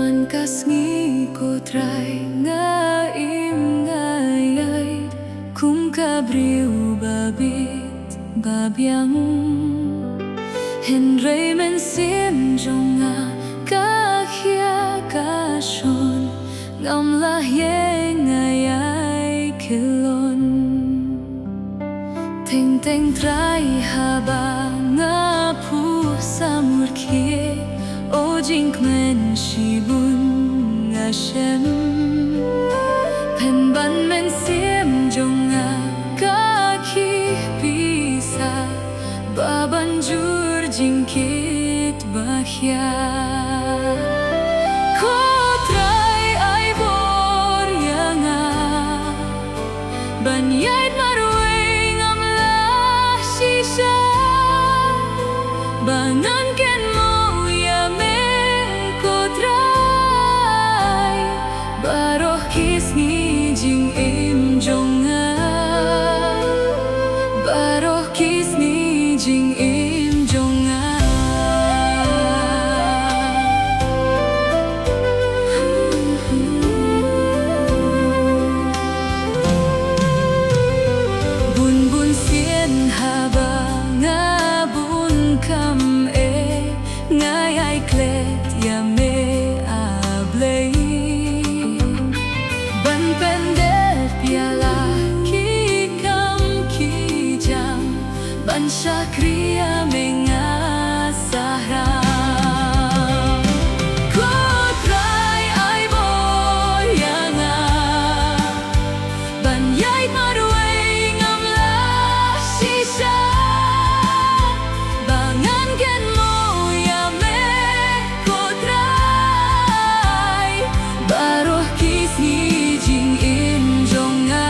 man kas ngi ko trai nga im ngayay kung kabriu babit babyang henrei men sim jonga kahya kason ngam lahye ngayay kilon teng teng trai haba nga pu samur kie o jink men shibun nga shem pen ban men sim jonga ka ki pisa baban jur jinkit bahya ko try ay bor yanga ban yait marwing am la shisha bangan ken Syakria mengasahra ko try ay bor yanga ban yait marway ngam la shisha bangan ken mo yame ko try baroh kis ni jing im jonga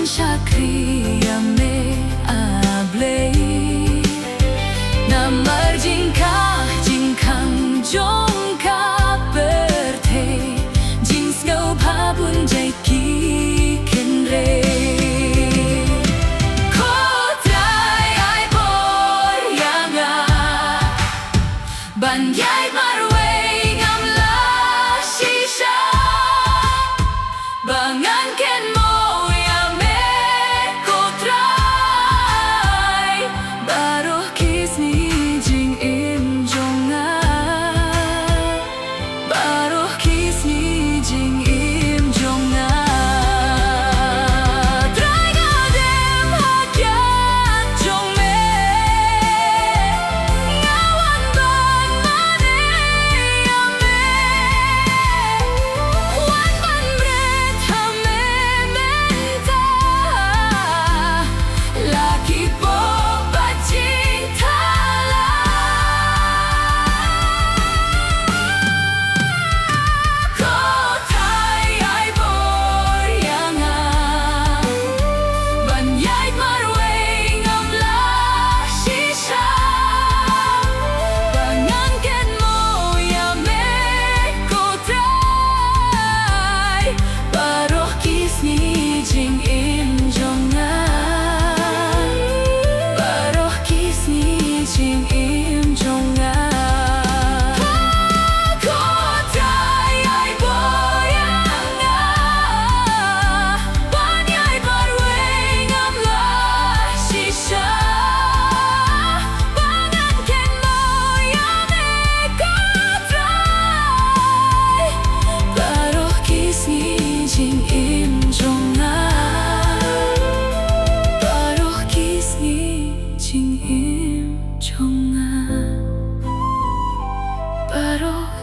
Syakria me ablay namar jingkah jingkang jong ka berte jing snow pabun jai ki kenre ko try ay bor yanga ban yai marway ngam la shisha bangan ken mo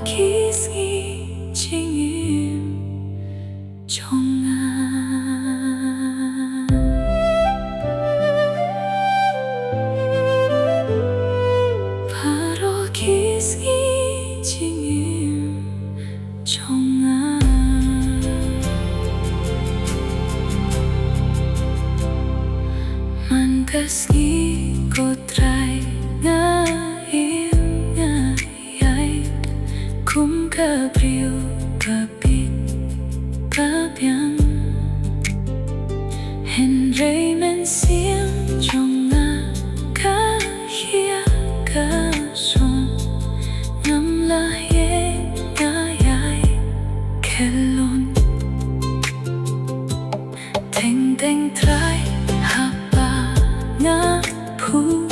Kisgi jingim jonga paro kisgi Meski kotrai ngaim ngayai kum kabriu kapit kabyang Henry men siang jonga kahia kason ngam laye ngayai kelon Teng teng trai hapa nga pu